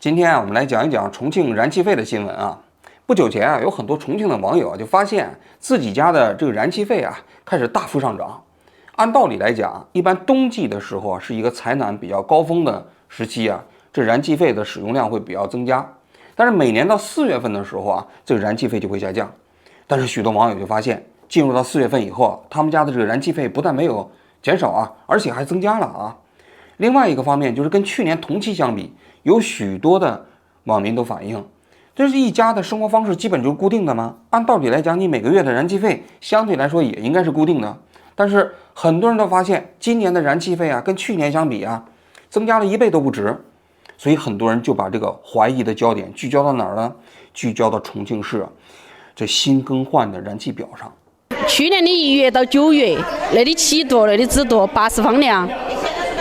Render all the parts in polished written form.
今天我们来讲一讲重庆燃气费的新闻啊。不久前有很多重庆的网友就发现自己家的这个燃气费开始大幅上涨。按道理来讲，一般冬季的时候是一个采暖比较高峰的时期这燃气费的使用量会比较增加。但是每年到4月份的时候这个燃气费就会下降。但是许多网友就发现，进入到4月份以后，他们家的这个燃气费不但没有减少而且还增加了另外一个方面就是跟去年同期相比，有许多的网民都反映，这是一家的生活方式基本就是固定的吗？按道理来讲，你每个月的燃气费相对来说也应该是固定的，但是很多人都发现今年的燃气费跟去年相比增加了1倍都不止。所以很多人就把这个怀疑的焦点聚焦到哪儿呢？聚焦到重庆市这新更换的燃气表上。去年的1月到9月，那里7度，那里只度80方量。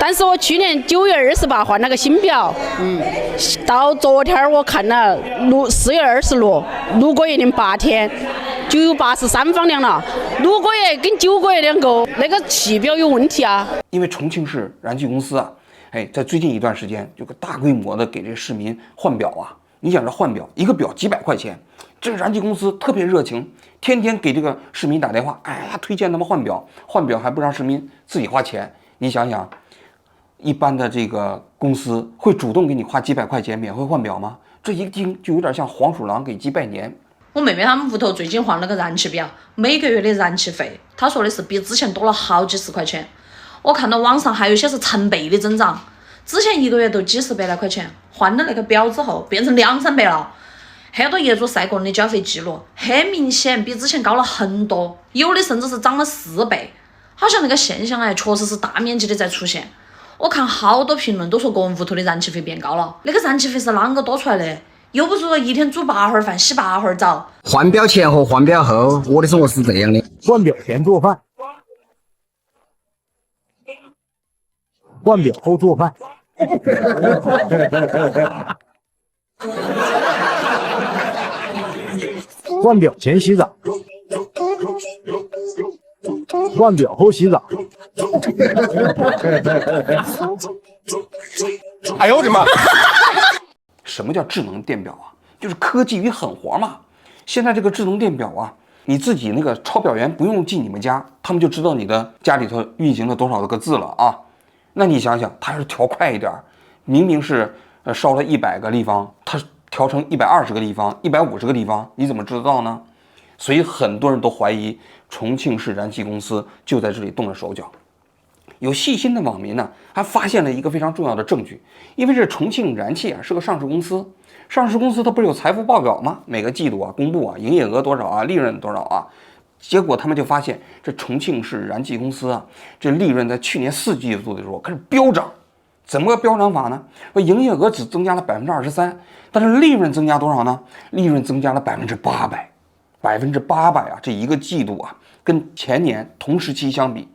但是我去年9月28换了个新表，到昨天我看了4月26， 6个月零8天就有83方量了。6个月跟9个月两个，那个气表有问题因为重庆市燃气公司在最近一段时间就大规模的给这市民换表你想这换表，一个表几百块钱，这个燃气公司特别热情，天天给这个市民打电话，推荐他们换表，换表还不让市民自己花钱。你想想，一般的这个公司会主动给你花几百块钱免费换表吗？这一听就有点像黄鼠狼给鸡拜年。我妹妹他们屋头最近换了个燃气表，每个月的燃气费，她说的是比之前多了好几十块钱。我看到网上还有些是成倍的增长，之前1个月都几十100来块钱，换了那个表之后变成2-3倍了。很多业主晒过的缴费记录，很明显比之前高了很多，有的甚至是涨了4倍。好像那个现象确实是大面积的在出现。我看好多评论都说个人屋头的燃气费变高了，那个燃气费是啷个多出来的？又不是一天煮8会儿饭洗8会儿澡。换表前和换表后，我的生活是这样的：换表前做饭，换表后做饭。换表前洗澡，换表后洗澡。哎呦我的妈！什么叫智能电表就是科技与狠活嘛。现在这个智能电表你自己那个抄表员不用进你们家，他们就知道你的家里头运行了多少个字了那你想想，它要是调快一点，明明是烧了100个立方，它调成120个立方、150个立方，你怎么知道呢？所以很多人都怀疑重庆市燃气公司就在这里动了手脚。有细心的网民还发现了一个非常重要的证据，因为这重庆燃气是个上市公司，上市公司它不是有财富报表吗？每个季度公布营业额多少利润多少结果他们就发现，这重庆市燃气公司这利润在去年4季度的时候开始飙涨。怎么个飙涨法呢？说营业额只增加了23%，但是利润增加多少呢？利润增加了800%，800%这一个季度跟前年同时期相比，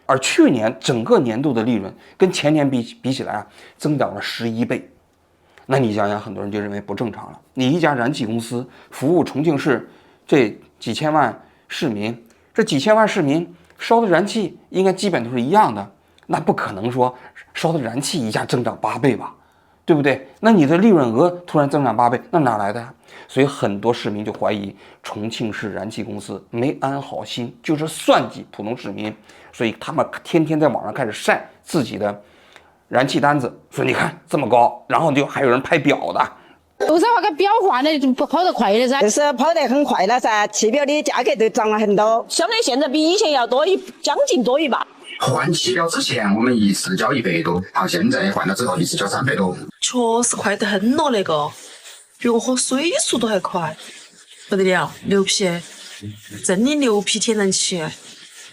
而去年整个年度的利润跟前年比起来增长了11倍。那你想想，很多人就认为不正常了。你一家燃气公司服务重庆市这几千万市民，这几千万市民烧的燃气应该基本都是一样的，那不可能说烧的燃气一下增长8倍吧，对不对？那你的利润额突然增长8倍，那哪来的所以很多市民就怀疑重庆市燃气公司没安好心，就是算计普通市民。所以他们天天在网上开始晒自己的燃气单子，说你看这么高，然后就还有人拍表的。为啥那个表换的就跑得快的噻？就是跑得很快了噻，气表的价格都涨了很多，相对现在比以前要多将近多1倍。换气表之前我们一次交100多，现在换了之后一次交300多。确实快得很了，那个比我喝水速度还快，不得了，牛皮，真的牛皮天然气，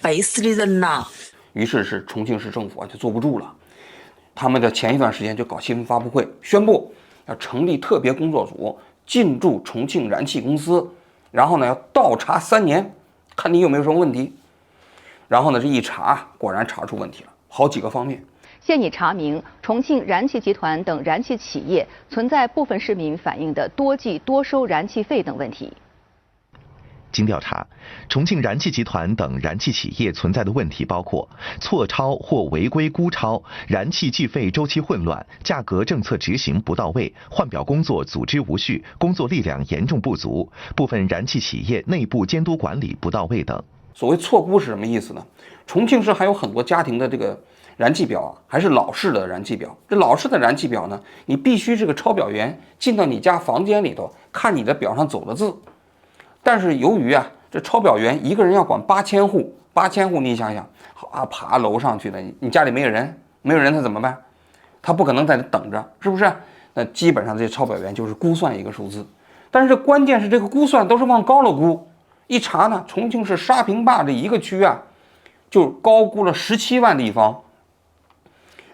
背死的人呐！于是重庆市政府就坐不住了，他们在前一段时间就搞新闻发布会，宣布要成立特别工作组进驻重庆燃气公司，然后要倒查3年，看你有没有什么问题。然后这一查，果然查出问题了，好几个方面。现已查明重庆燃气集团等燃气企业存在部分市民反映的多计多收燃气费等问题。经调查，重庆燃气集团等燃气企业存在的问题包括错超或违规估超、燃气计费周期混乱、价格政策执行不到位、换表工作组织无序、工作力量严重不足、部分燃气企业内部监督管理不到位等。所谓错估是什么意思呢？重庆市还有很多家庭的这个燃气表啊，还是老式的燃气表。这老式的燃气表呢，你必须这个抄表员进到你家房间里头看你的表上走的字。但是由于啊，这抄表员一个人要管8000户，8000户你想想，啊，爬楼上去了，你家里没有人，他怎么办？他不可能在这等着，是不是？那基本上这些抄表员就是估算一个数字，但是关键是这个估算都是往高了估。一查呢，重庆市沙坪坝这一个区啊，就高估了17万立方。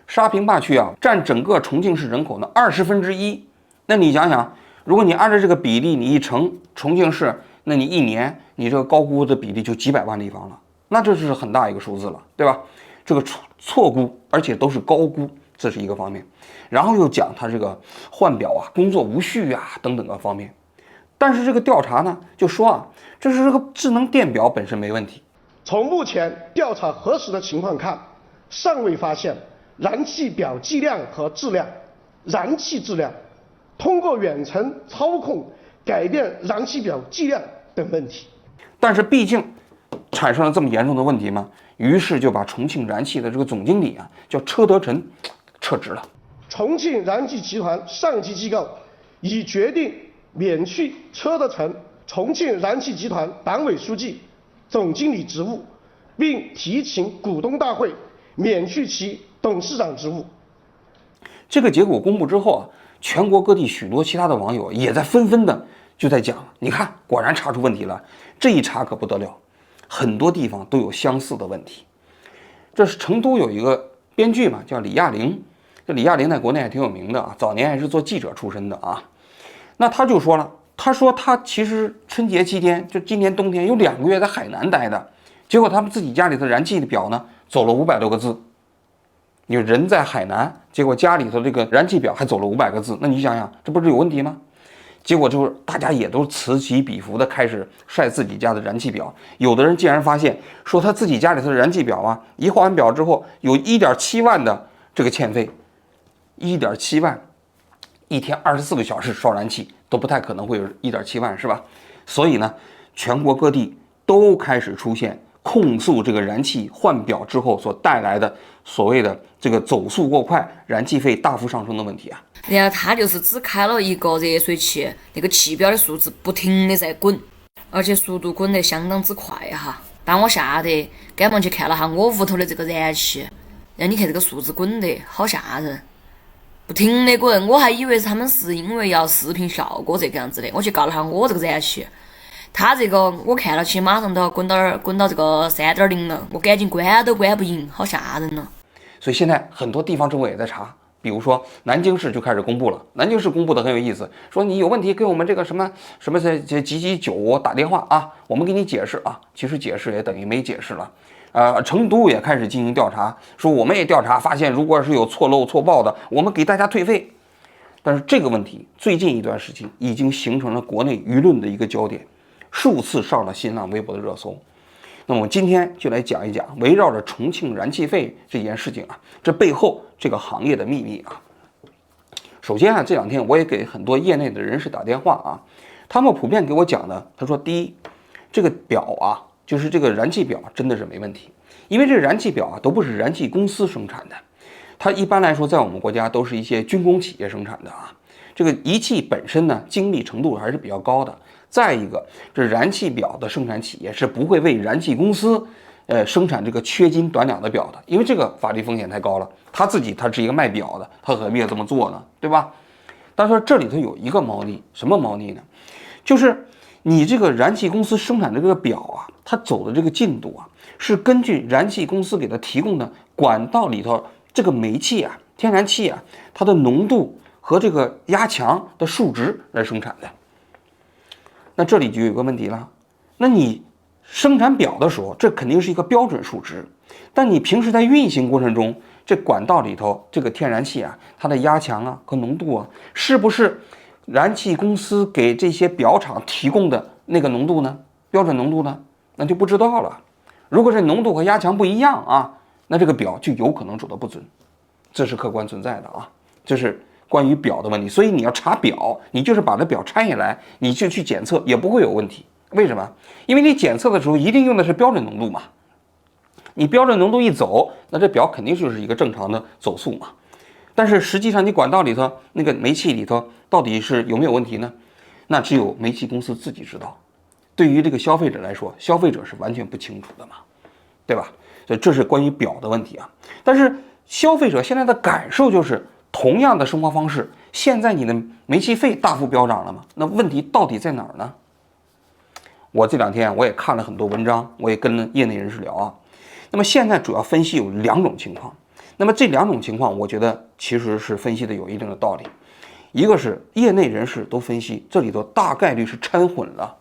沙坪坝区啊，占整个重庆市人口的1/20。那你想想，如果你按照这个比例你一乘重庆市，那你一年你这个高估的比例就几百万立方了，那这是很大一个数字了，对吧？这个错估，而且都是高估，这是一个方面。然后又讲它这个换表啊、工作无序啊等等个方面。但是这个调查呢，就说啊，这是这个智能电表本身没问题。从目前调查核实的情况看，尚未发现燃气表计量和质量、燃气质量通过远程操控改变燃气表计量等问题。但是毕竟产生了这么严重的问题嘛，于是就把重庆燃气的这个总经理啊，叫车德成，撤职了。重庆燃气集团上级机构已决定免去车德成重庆燃气集团党委书记、总经理职务，并提请股东大会免去其董事长职务。这个结果公布之后啊，全国各地许多其他的网友也在纷纷的就在讲，你看果然查出问题了，这一查可不得了，很多地方都有相似的问题。这是成都有一个编剧嘛，叫李亚玲，这李亚玲在国内还挺有名的啊，早年还是做记者出身的啊。那他就说了，他说他其实春节期间，就今年冬天有2个月在海南待的，结果他们自己家里的燃气的表呢走了500多个字。你人在海南，结果家里头这个燃气表还走了500个字，那你想想，这不是有问题吗？结果就是大家也都此起彼伏的开始晒自己家的燃气表，有的人竟然发现说他自己家里头的燃气表啊，一换完表之后有1.7万的这个欠费，1.7万，一天24个小时烧燃气都不太可能会有1.7万，是吧？所以呢，全国各地都开始出现控诉这个燃气换表之后所带来的所谓的这个走速过快、燃气费大幅上升的问题啊。然后他就是只开了一个热水器，那个气表的数字不停的在滚，而且速度滚得相当之快哈。当我吓得赶忙去看了下我屋头的这个燃气，让你看这个数字滚得好吓人，不停的滚，我还以为他们是因为要视频效果这个样子的。我去告了下我这个燃气，他这个我看了起马上都要滚到这个3.0了，我赶紧关都关不赢，好吓人了。所以现在很多地方政府也在查，比如说南京市就开始公布了，南京市公布的很有意思，说你有问题给我们这个什么几几9打电话啊，我们给你解释啊。其实解释也等于没解释了。成都也开始进行调查，说我们也调查，发现如果是有错漏错报的，我们给大家退费。但是这个问题最近一段时间已经形成了国内舆论的一个焦点，数次上了新浪微博的热搜。那么我今天就来讲一讲围绕着重庆燃气费这件事情啊，这背后这个行业的秘密啊。首先啊，这2天我也给很多业内的人士打电话啊，他们普遍给我讲的，他说第一，这个表啊，就是这个燃气表真的是没问题，因为这燃气表啊都不是燃气公司生产的，它一般来说在我们国家都是一些军工企业生产的啊。这个仪器本身呢精密程度还是比较高的。再一个，这燃气表的生产企业是不会为燃气公司生产这个缺斤短两的表的，因为这个法律风险太高了。他是一个卖表的，他何必要这么做呢？对吧？但是这里头有一个猫腻，什么猫腻呢？就是你这个燃气公司生产的这个表啊，它走的这个进度啊，是根据燃气公司给它提供的管道里头这个煤气啊、天然气啊，它的浓度和这个压强的数值来生产的。那这里就有个问题了，那你生产表的时候，这肯定是一个标准数值，但你平时在运行过程中，这管道里头这个天然气啊，它的压强啊和浓度啊，是不是燃气公司给这些表厂提供的那个浓度呢？标准浓度呢？那就不知道了。如果是浓度和压强不一样啊，那这个表就有可能走得不准，这是客观存在的啊，这是关于表的问题。所以你要查表，你就是把这表拆下来，你就去检测也不会有问题。为什么？因为你检测的时候一定用的是标准浓度嘛。你标准浓度一走，那这表肯定就是一个正常的走速嘛。但是实际上你管道里头那个煤气里头到底是有没有问题呢？那只有煤气公司自己知道。对于这个消费者来说，消费者是完全不清楚的嘛，对吧？所以这是关于表的问题啊。但是消费者现在的感受就是，同样的生活方式，现在你的煤气费大幅飙涨了嘛？那问题到底在哪儿呢？我这2天我也看了很多文章，我也跟业内人士聊啊。那么现在主要分析有2种情况，那么这2种情况，我觉得其实是分析的有一定的道理。一个是业内人士都分析，这里头大概率是掺混了。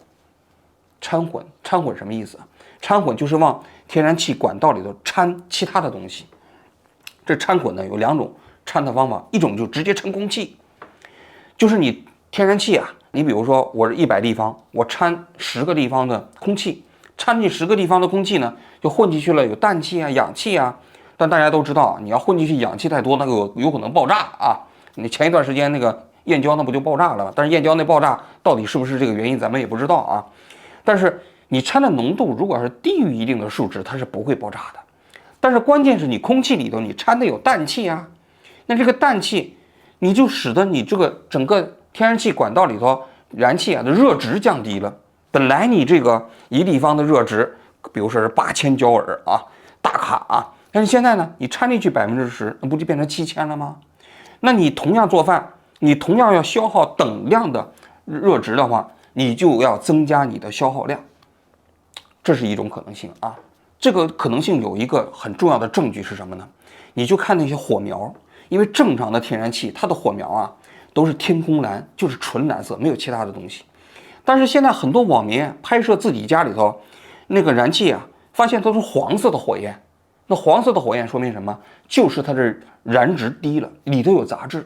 掺混什么意思？掺混就是往天然气管道里头掺其他的东西。这掺混呢有2种掺的方法，一种就直接掺空气，就是你天然气啊，你比如说我是100立方，我掺10个立方的空气，掺进10个立方的空气呢，就混进去了有氮气啊、氧气啊。但大家都知道啊，你要混进去氧气太多，那个有可能爆炸啊。你前一段时间那个燕郊那不就爆炸了吗？但是燕郊那爆炸到底是不是这个原因，咱们也不知道啊。但是你掺的浓度如果是低于一定的数值，它是不会爆炸的。但是关键是你空气里头你掺的有氮气啊，那这个氮气你就使得你这个整个天然气管道里头燃气啊的热值降低了。本来你这个1立方的热值，比如说是8000焦耳啊，大卡啊，但是现在呢，你掺进去10%，那不就变成7000了吗？那你同样做饭，你同样要消耗等量的热值的话，你就要增加你的消耗量，这是一种可能性啊。这个可能性有一个很重要的证据是什么呢？你就看那些火苗，因为正常的天然气它的火苗啊都是天空蓝，就是纯蓝色，没有其他的东西。但是现在很多网民拍摄自己家里头那个燃气啊，发现都是黄色的火焰。那黄色的火焰说明什么？就是它的燃值低了，里头有杂质。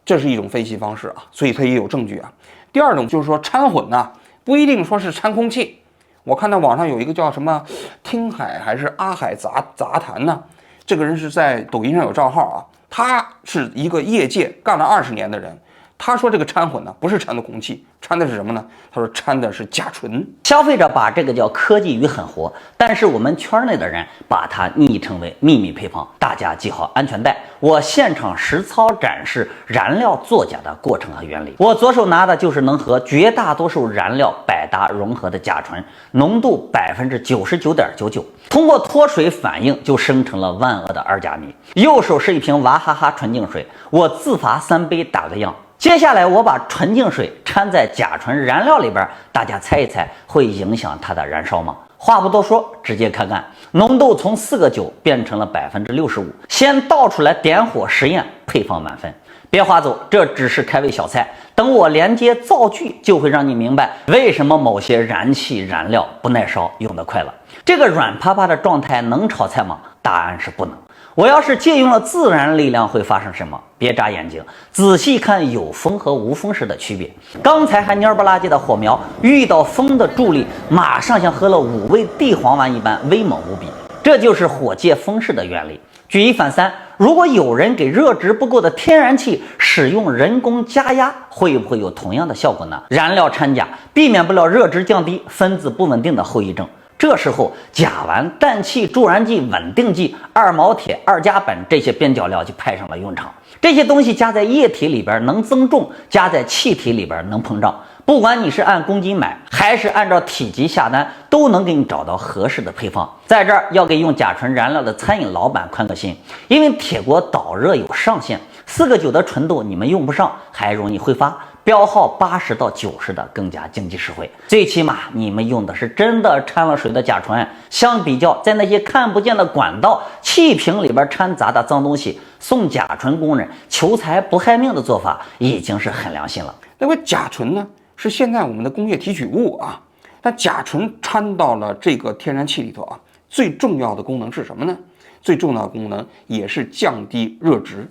这是一种分析方式啊，所以它也有证据啊。第二种就是说掺混呢，不一定说是掺空气。我看到网上有一个叫什么听海还是阿海杂谈呢，这个人是在抖音上有账号啊，他是一个业界干了20年的人。他说这个掺混呢，不是掺的空气，掺的是什么呢？他说掺的是甲醇。消费者把这个叫科技与狠活，但是我们圈内的人把它昵称为秘密配方。大家系好安全带，我现场实操展示燃料作假的过程和原理。我左手拿的就是能和绝大多数燃料百搭融合的甲醇，浓度99.99%，通过脱水反应就生成了万恶的2甲醚。右手是一瓶娃哈哈纯净水，我自罚3杯打个样。接下来我把纯净水掺在甲醇燃料里边，大家猜一猜会影响它的燃烧吗？话不多说，直接看看，浓度从4个9变成了65%。先倒出来点火实验，配方满分。别划走，这只是开胃小菜，等我连接造句就会让你明白为什么某些燃气燃料不耐烧用得快了。这个软趴趴的状态能炒菜吗？答案是不能。我要是借用了自然力量会发生什么？别眨眼睛，仔细看有风和无风时的区别。刚才还蔫不拉几的火苗，遇到风的助力，马上像喝了5味地黄丸一般威猛无比。这就是火借风势的原理。举一反三，如果有人给热值不够的天然气使用人工加压，会不会有同样的效果呢？燃料掺假，避免不了热值降低、分子不稳定的后遗症。这时候，甲烷、氮气、助燃剂、稳定剂、2毛铁、2甲苯这些边角料就派上了用场。这些东西加在液体里边能增重，加在气体里边能膨胀。不管你是按公斤买，还是按照体积下单，都能给你找到合适的配方。在这儿要给用甲醇燃料的餐饮老板宽个心，因为铁锅导热有上限，4个9的纯度你们用不上，还容易挥发。标号80到90的更加经济实惠，最起码你们用的是真的掺了水的甲醇。相比较在那些看不见的管道、气瓶里边掺杂的脏东西，送甲醇工人求财不害命的做法已经是很良心了。那么甲醇呢，是现在我们的工业提取物啊，但甲醇掺到了这个天然气里头啊，最重要的功能是什么呢？最重要的功能也是降低热值。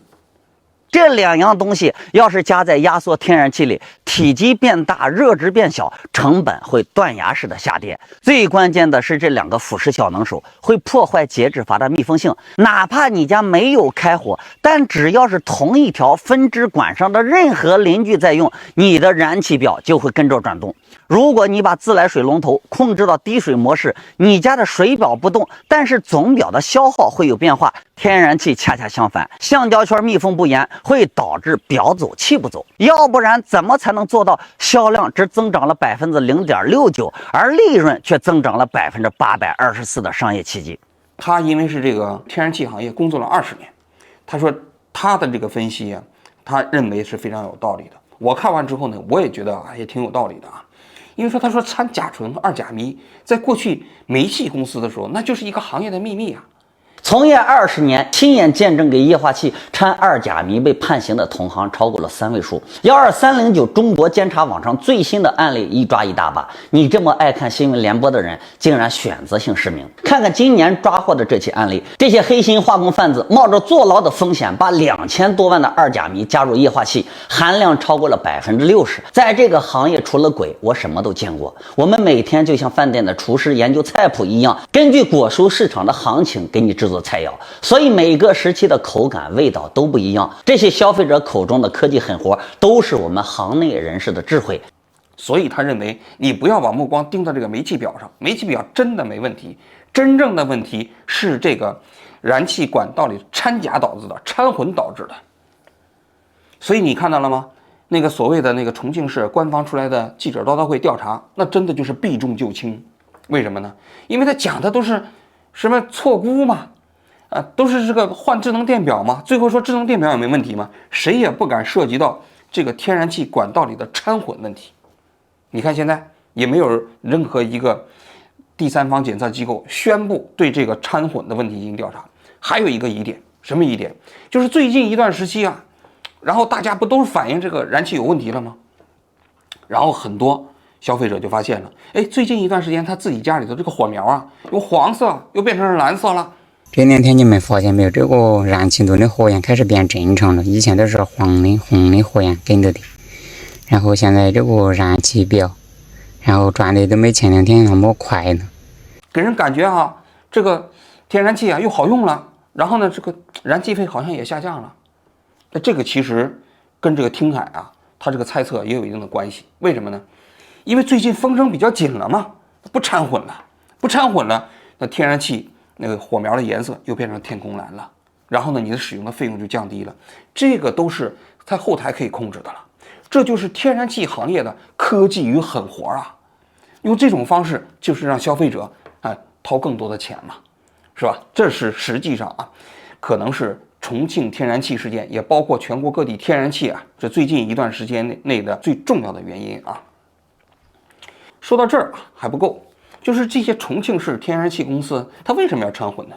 这两样东西要是加在压缩天然气里，体积变大，热值变小，成本会断崖式的下跌。最关键的是，这两个腐蚀小能手会破坏节制阀的密封性。哪怕你家没有开火，但只要是同一条分支管上的任何邻居在用，你的燃气表就会跟着转动。如果你把自来水龙头控制到低水模式，你家的水表不动，但是总表的消耗会有变化。天然气恰恰相反，橡胶圈密封不严，会导致表走气不走。要不然怎么才能做到销量只增长了0.69%，而利润却增长了824%的商业奇迹？他因为是这个天然气行业工作了20年，他说他的这个分析啊，他认为是非常有道理的。我看完之后呢，我也觉得也挺有道理的啊。因为他说掺甲醇和二甲醚，在过去煤气公司的时候，那就是一个行业的秘密啊。从业20年，亲眼见证给液化气掺二甲醚被判刑的同行超过了3位数。12309中国监察网上最新的案例一抓一大把。你这么爱看新闻联播的人，竟然选择性失明。看看今年抓获的这起案例，这些黑心化工贩子冒着坐牢的风险，把2000多万的二甲醚加入液化气，含量超过了60%。在这个行业，除了鬼，我什么都见过。我们每天就像饭店的厨师研究菜谱一样，根据果蔬市场的行情给你制作菜肴，所以每个时期的口感味道都不一样。这些消费者口中的科技狠活，都是我们行内人士的智慧。所以他认为你不要把目光盯到这个煤气表上，煤气表真的没问题，真正的问题是这个燃气管道里掺假导致的，掺混导致的。所以你看到了吗？那个所谓的那个重庆市官方出来的记者招待会调查，那真的就是避重就轻。为什么呢？因为他讲的都是什么错估嘛，都是这个换智能电表嘛，最后说智能电表也没问题嘛，谁也不敢涉及到这个天然气管道里的掺混问题。你看现在也没有任何一个第三方检测机构宣布对这个掺混的问题进行调查。还有一个疑点，什么疑点？就是最近一段时期啊，然后大家不都是反映这个燃气有问题了吗？然后很多消费者就发现了，哎，最近一段时间他自己家里头这个火苗啊，由黄色又变成蓝色了。这两天你们发现没有，这个燃气中的火焰开始变正常了，以前都是黄的、红的火焰跟着的，然后现在这个燃气表，然后转的都没前2天那么快了，给人感觉啊，这个天然气啊又好用了，然后呢，这个燃气费好像也下降了。那这个其实跟这个听海啊，他这个猜测也有一定的关系。为什么呢？因为最近风声比较紧了嘛，不掺混了，那天然气那个火苗的颜色又变成天空蓝了，然后呢，你的使用的费用就降低了，这个都是在后台可以控制的了。这就是天然气行业的科技与狠活啊！用这种方式就是让消费者掏更多的钱嘛，是吧？这是实际上啊，可能是重庆天然气事件，也包括全国各地天然气啊，这最近一段时间内的最重要的原因啊。说到这儿还不够，就是这些重庆市天然气公司，它为什么要掺混呢？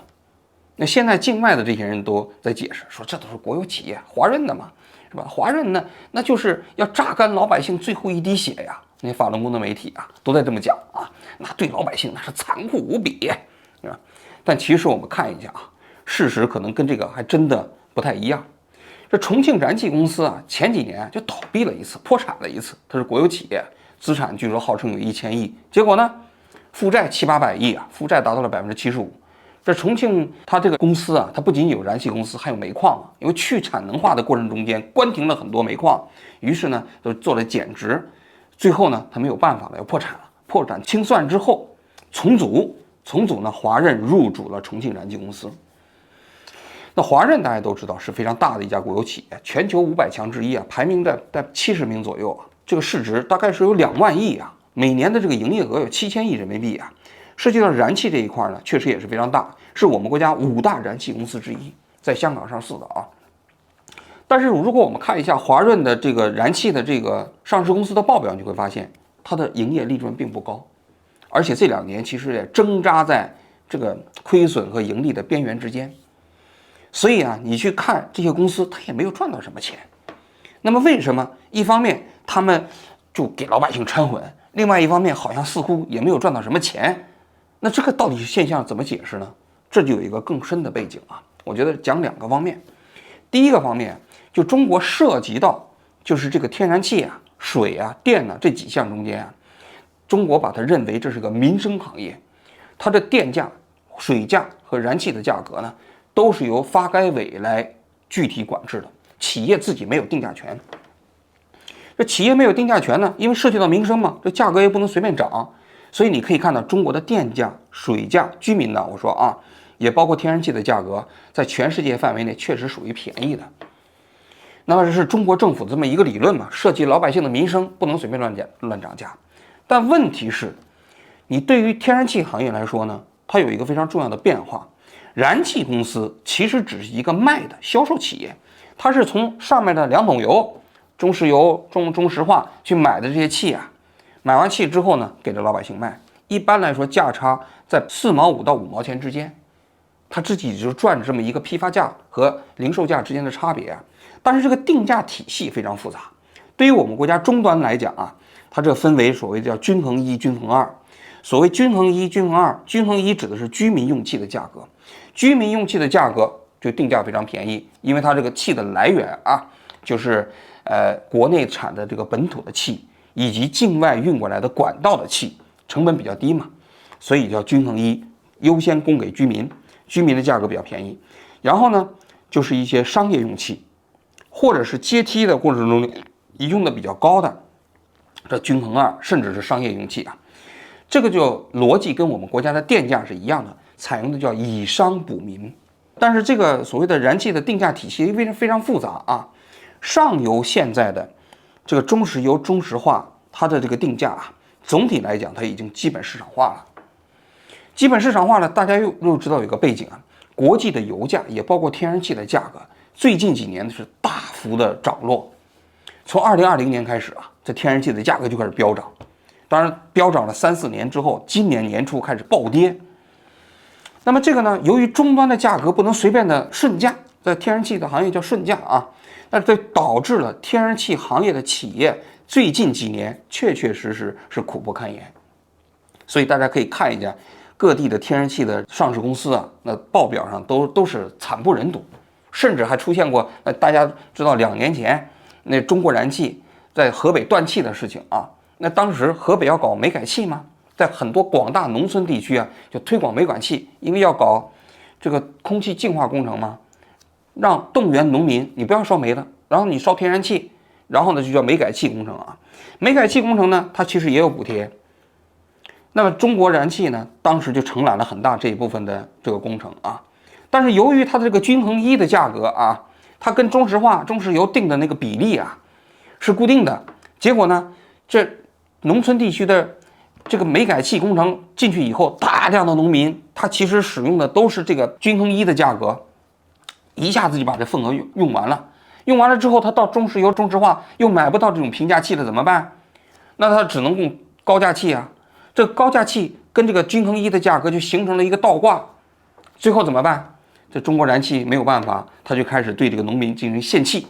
那现在境外的这些人都在解释说，这都是国有企业，华润的嘛，是吧？华润呢，那就是要榨干老百姓最后一滴血呀。那些法轮功的媒体啊，都在这么讲啊，那对老百姓那是残酷无比，是吧？但其实我们看一下啊，事实可能跟这个还真的不太一样。这重庆燃气公司啊，前几年就倒闭了一次，破产了一次，它是国有企业，资产据说号称有1000亿，结果呢，负债700-800亿啊，负债达到了75%。这重庆它这个公司啊，它不仅有燃气公司，还有煤矿啊。因为去产能化的过程中间关停了很多煤矿，于是呢就做了减值，最后呢它没有办法了，要破产了。破产清算之后重组呢，华润入主了重庆燃气公司。那华润大家都知道是非常大的一家国有企业，全球500强之一啊，排名在70名左右啊。这个市值大概是有2万亿啊，每年的这个营业额有7000亿人民币啊。涉及到燃气这一块呢，确实也是非常大，是我们国家5大燃气公司之一，在香港上市的啊。但是如果我们看一下华润的这个燃气的这个上市公司的报表，你会发现它的营业利润并不高，而且这2年其实也挣扎在这个亏损和盈利的边缘之间。所以啊，你去看这些公司，它也没有赚到什么钱。那么为什么一方面他们就给老百姓掺混，另外一方面好像似乎也没有赚到什么钱？那这个到底现象怎么解释呢？这就有一个更深的背景啊。我觉得讲2个方面。第一个方面就中国涉及到就是这个天然气啊、水啊、电啊这几项中间啊，中国把它认为这是个民生行业，它的电价、水价和燃气的价格呢，都是由发改委来具体管制的，企业自己没有定价权。这企业没有定价权呢，因为涉及到民生嘛，这价格也不能随便涨，所以你可以看到中国的电价、水价、居民呢，我说啊，也包括天然气的价格，在全世界范围内确实属于便宜的。那么这是中国政府这么一个理论嘛，涉及老百姓的民生，不能随便乱涨价。但问题是，你对于天然气行业来说呢，它有一个非常重要的变化，燃气公司其实只是一个卖的销售企业，它是从上面的两桶油。中石油、中石化去买的这些气啊，买完气之后呢，给这老百姓卖。一般来说，价差在4毛5到5毛钱之间，他自己就赚这么一个批发价和零售价之间的差别啊。但是这个定价体系非常复杂。对于我们国家终端来讲啊，它这分为所谓叫均衡一、均衡二。所谓均衡一、均衡二，均衡一指的是居民用气的价格，居民用气的价格就定价非常便宜，因为它这个气的来源啊，就是国内产的这个本土的气，以及境外运过来的管道的气，成本比较低嘛，所以叫均衡一，优先供给居民，居民的价格比较便宜。然后呢，就是一些商业用气，或者是阶梯的过程中用的比较高的，这均衡二，甚至是商业用气啊。这个就逻辑跟我们国家的电价是一样的，采用的叫以商补民。但是这个所谓的燃气的定价体系非常复杂啊。上游现在的这个中石油、中石化，它的这个定价啊，总体来讲它已经基本市场化了。基本市场化了，大家又知道有个背景啊，国际的油价也包括天然气的价格，最近几年是大幅的涨落。从2020年开始啊，这天然气的价格就开始飙涨，当然飙涨了3、4年之后，今年年初开始暴跌。那么这个呢，由于终端的价格不能随便的顺价，在天然气的行业叫顺价啊。那这导致了天然气行业的企业最近几年确实是苦不堪言。所以大家可以看一下各地的天然气的上市公司啊，那报表上都是惨不忍睹，甚至还出现过大家知道2年前那中国燃气在河北断气的事情啊。那当时河北要搞煤改气吗？在很多广大农村地区啊，就推广煤改气，因为要搞这个空气净化工程嘛。让动员农民，你不要烧煤了，然后你烧天然气，然后呢就叫煤改气工程啊。煤改气工程呢，它其实也有补贴。那么中国燃气呢，当时就承揽了很大这一部分的这个工程啊。但是由于它的这个均衡一的价格啊，它跟中石化、中石油定的那个比例啊是固定的，结果呢，这农村地区的这个煤改气工程进去以后，大量的农民他其实使用的都是这个均衡一的价格。一下子就把这份额用完了，用完了之后，他到中石油、中石化又买不到这种平价气了，怎么办？那他只能供高价气啊。这高价气跟这个均衡一的价格就形成了一个倒挂，最后怎么办？这中国燃气没有办法，他就开始对这个农民进行限气，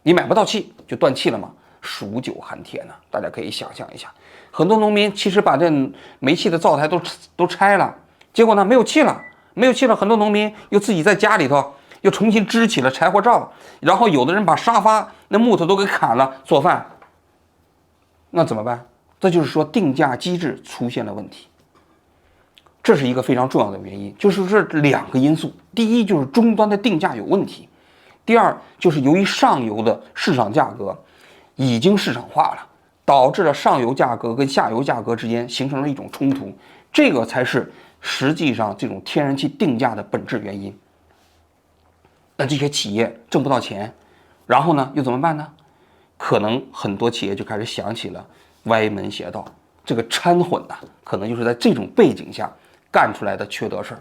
你买不到气就断气了嘛，数9寒天呢。大家可以想象一下，很多农民其实把这煤气的灶台都拆了，结果呢没有气了，很多农民又自己在家里头。又重新支起了柴火灶，然后有的人把沙发那木头都给砍了做饭，那怎么办？这就是说定价机制出现了问题，这是一个非常重要的原因，就是这2个因素。第一就是终端的定价有问题，第二就是由于上游的市场价格已经市场化了，导致了上游价格跟下游价格之间形成了一种冲突，这个才是实际上这种天然气定价的本质原因。那这些企业挣不到钱，然后呢又怎么办呢？可能很多企业就开始想起了歪门邪道，这个掺混呢，可能就是在这种背景下干出来的缺德事儿。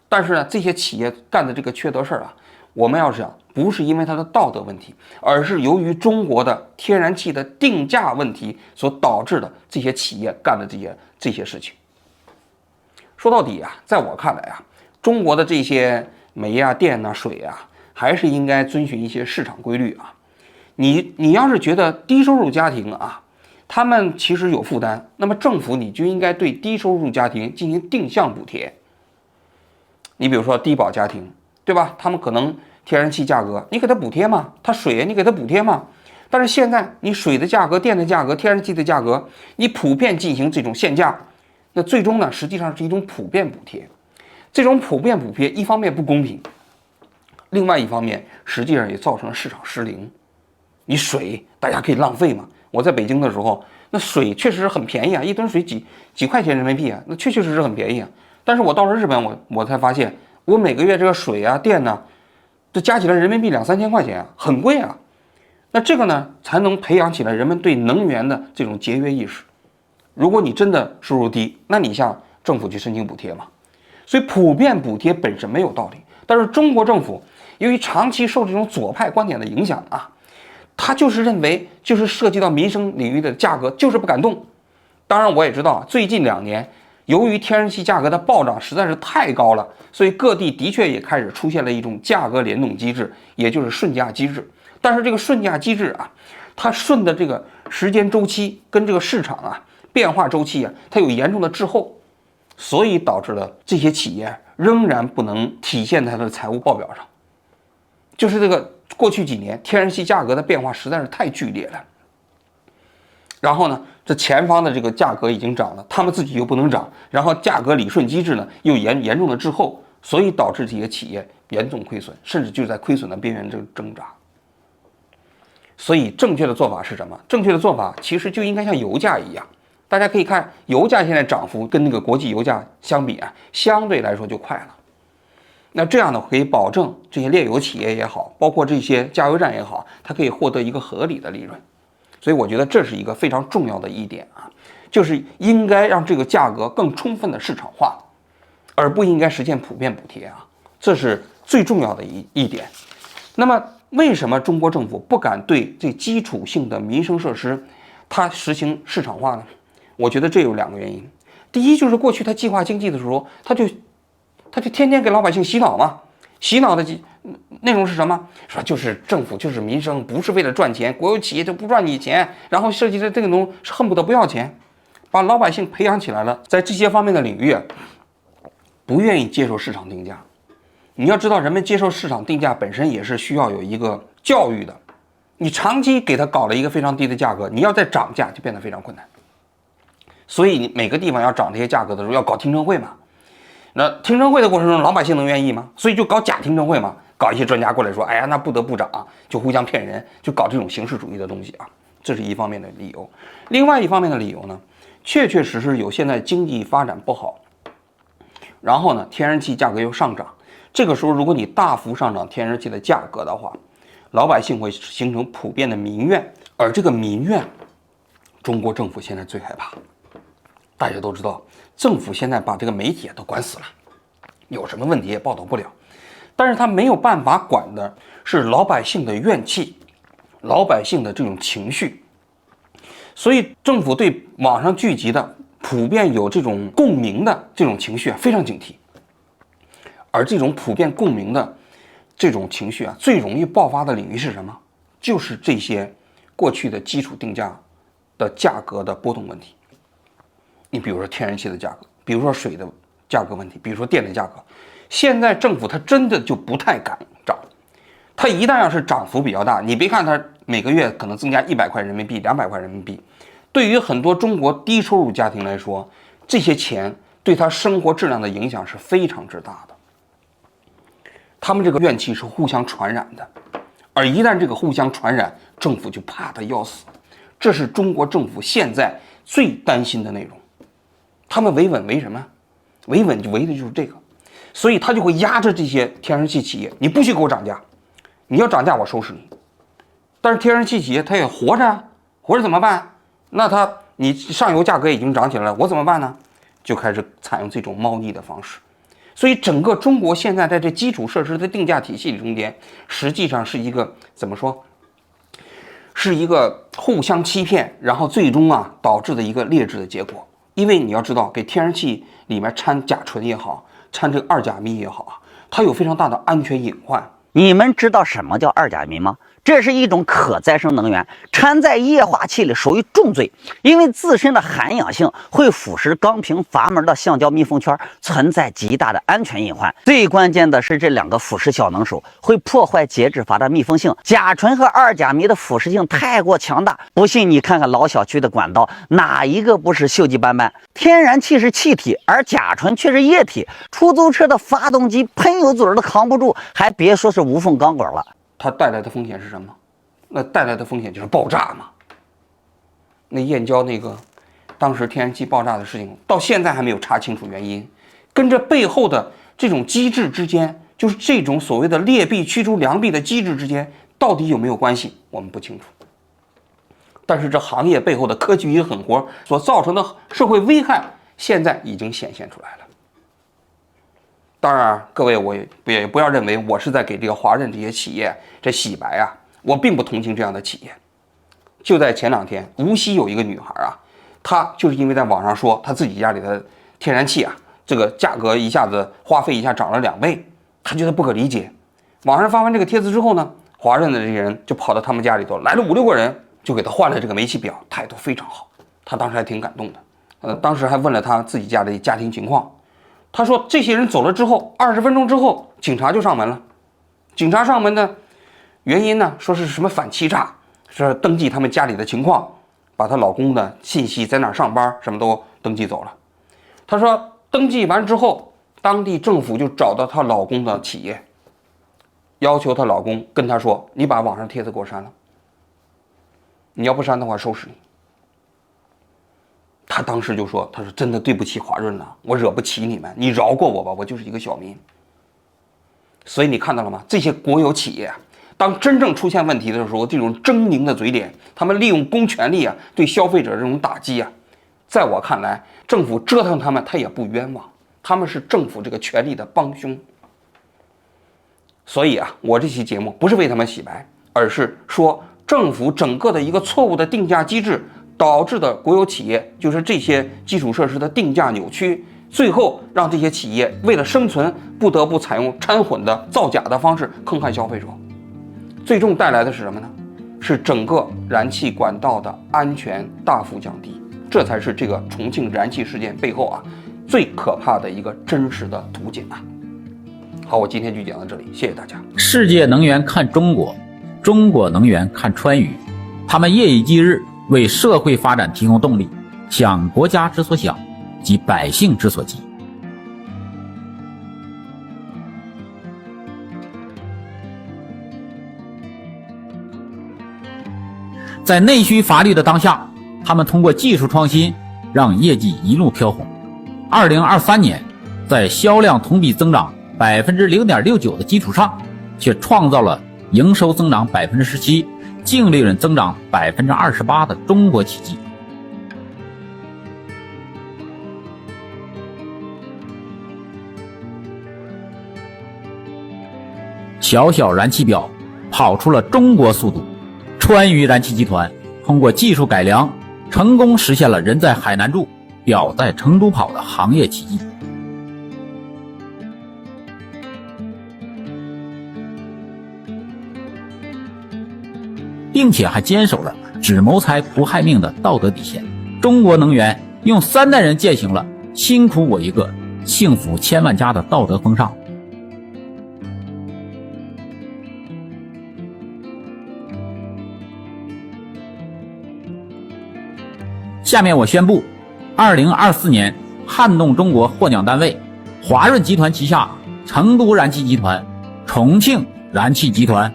但是呢，这些企业干的这个缺德事儿啊，我们要想，不是因为它的道德问题，而是由于中国的天然气的定价问题所导致的这些企业干的这些事情。说到底啊，在我看来啊，中国的这些煤啊、电啊、水啊，还是应该遵循一些市场规律啊。你要是觉得低收入家庭啊，他们其实有负担，那么政府你就应该对低收入家庭进行定向补贴。你比如说低保家庭，对吧？他们可能天然气价格，你给它补贴嘛，它水你给它补贴嘛。但是现在你水的价格、电的价格、天然气的价格，你普遍进行这种限价，那最终呢，实际上是一种普遍补贴。这种普遍补贴一方面不公平，另外一方面实际上也造成了市场失灵。你水大家可以浪费嘛？我在北京的时候，那水确实很便宜啊，一吨水几块钱人民币啊，那确实很便宜啊。但是我到了日本，我才发现，我每个月这个水啊、电呢，这加起来人民币2、3千块钱啊，很贵啊。那这个呢，才能培养起来人们对能源的这种节约意识。如果你真的收入低，那你向政府去申请补贴嘛。所以普遍补贴本身没有道理，但是中国政府由于长期受这种左派观点的影响啊，他就是认为就是涉及到民生领域的价格就是不敢动。当然我也知道，最近2年由于天然气价格的暴涨实在是太高了，所以各地的确也开始出现了一种价格联动机制，也就是顺价机制。但是这个顺价机制啊，它顺的这个时间周期跟这个市场啊变化周期啊，它有严重的滞后，所以导致了这些企业仍然不能体现在它的财务报表上。就是这个过去几年天然气价格的变化实在是太剧烈了。然后呢，这前方的这个价格已经涨了，他们自己又不能涨，然后价格理顺机制呢又严重的滞后，所以导致这些企业严重亏损，甚至就在亏损的边缘挣扎。所以正确的做法是什么？正确的做法其实就应该像油价一样，大家可以看油价现在涨幅跟那个国际油价相比啊，相对来说就快了。那这样呢，可以保证这些炼油企业也好，包括这些加油站也好，它可以获得一个合理的利润。所以我觉得这是一个非常重要的一点啊，就是应该让这个价格更充分的市场化，而不应该实现普遍补贴啊，这是最重要的一点。那么为什么中国政府不敢对这基础性的民生设施它实行市场化呢？我觉得这有2个原因。第一，就是过去它计划经济的时候，它就天天给老百姓洗脑嘛，洗脑的内容是什么？说就是政府就是民生，不是为了赚钱，国有企业就不赚你钱，然后设计的这个东西是恨不得不要钱，把老百姓培养起来了，在这些方面的领域不愿意接受市场定价。你要知道，人们接受市场定价本身也是需要有一个教育的，你长期给他搞了一个非常低的价格，你要再涨价就变得非常困难。所以你每个地方要涨这些价格的时候要搞听证会嘛，那听证会的过程中老百姓能愿意吗？所以就搞假听证会嘛，搞一些专家过来说，哎呀那不得不涨啊，就互相骗人，就搞这种形式主义的东西啊，这是一方面的理由。另外一方面的理由呢，确实有现在经济发展不好，然后呢天然气价格又上涨，这个时候如果你大幅上涨天然气的价格的话，老百姓会形成普遍的民怨，而这个民怨中国政府现在最害怕。大家都知道，政府现在把这个媒体都管死了，有什么问题也报道不了，但是他没有办法管的是老百姓的怨气，老百姓的这种情绪，所以政府对网上聚集的普遍有这种共鸣的这种情绪非常警惕。而这种普遍共鸣的这种情绪最容易爆发的领域是什么？就是这些过去的基础定价的价格的波动问题。你比如说天然气的价格，比如说水的价格问题，比如说电的价格，现在政府它真的就不太敢涨。它一旦要是涨幅比较大，你别看它每个月可能增加100块人民币、200块人民币，对于很多中国低收入家庭来说，这些钱对他生活质量的影响是非常之大的。他们这个怨气是互相传染的，而一旦这个互相传染，政府就怕得要死。这是中国政府现在最担心的内容。他们维稳为什么？维稳就维的就是这个，所以他就会压着这些天然气企业，你不许给我涨价，你要涨价我收拾你。但是天然气企业它也活着，活着怎么办？那你上游价格已经涨起来了，我怎么办呢？就开始采用这种猫腻的方式。所以整个中国现在在这基础设施的定价体系中间，实际上是一个怎么说？是一个互相欺骗，然后最终导致的一个劣质的结果。因为你要知道，给天然气里面掺甲醇也好，掺这个2甲醚也好它有非常大的安全隐患。你们知道什么叫2甲醚吗？这是一种可再生能源，掺在液化气里属于重罪，因为自身的含氧性会腐蚀钢瓶阀门的橡胶密封圈，存在极大的安全隐患。最关键的是，这两个腐蚀小能手会破坏节制阀的密封性，甲醇和二甲醚的腐蚀性太过强大，不信你看看老小区的管道，哪一个不是锈迹斑斑？天然气是气体，而甲醇却是液体，出租车的发动机喷油嘴都扛不住，还别说是无缝钢管了。它带来的风险是什么？那带来的风险就是爆炸嘛。那燕郊那个当时天然气爆炸的事情，到现在还没有查清楚原因，跟这背后的这种机制之间，就是这种所谓的劣币驱逐良币的机制之间，到底有没有关系，我们不清楚。但是这行业背后的科技与狠活所造成的社会危害，现在已经显现出来了。当然，各位，我也不要认为我是在给这个华润这些企业这洗白啊，我并不同情这样的企业。就在前2天，无锡有一个女孩啊，她就是因为在网上说她自己家里的天然气啊，这个价格一下子花费一下涨了2倍，她觉得不可理解。网上发完这个帖子之后呢，华润的这些人就跑到他们家里头来了5、6个人，就给她换了这个煤气表，态度非常好。她当时还挺感动的，当时还问了她自己家的家庭情况。他说这些人走了之后，20分钟之后，警察就上门了。警察上门的原因呢，说是什么反欺诈，是登记他们家里的情况，把她老公的信息在哪儿上班什么都登记走了。他说登记完之后，当地政府就找到她老公的企业，要求她老公跟她说：“你把网上帖子给我删了，你要不删的话收拾你。”他当时就说：“他说真的对不起华润了，我惹不起你们，你饶过我吧，我就是一个小民。”所以你看到了吗？这些国有企业啊，当真正出现问题的时候，这种狰狞的嘴脸，他们利用公权力啊，对消费者这种打击啊，在我看来，政府折腾他们，他也不冤枉，他们是政府这个权力的帮凶。所以啊，我这期节目不是为他们洗白，而是说政府整个的一个错误的定价机制导致的国有企业，就是这些基础设施的定价扭曲，最后让这些企业为了生存，不得不采用掺混的造假的方式坑害消费者，最终带来的是什么呢？是整个燃气管道的安全大幅降低，这才是这个重庆燃气事件背后啊最可怕的一个真实的图景啊。好，我今天就讲到这里，谢谢大家。世界能源看中国，中国能源看川渝，他们夜以继日为社会发展提供动力，想国家之所想，急百姓之所急。在内需乏力的当下，他们通过技术创新，让业绩一路飘红。2023年，在销量同比增长 0.69% 的基础上，却创造了营收增长 17%。净利润增长 28% 的中国奇迹。小小燃气表跑出了中国速度，川渝燃气集团通过技术改良，成功实现了人在海南住，表在成都跑的行业奇迹。并且还坚守了只谋财不害命的道德底线。中国能源用3代人践行了辛苦我一个，幸福千万家的道德风尚。下面我宣布，2024年撼动中国获奖单位华润集团旗下成都燃气集团、重庆燃气集团、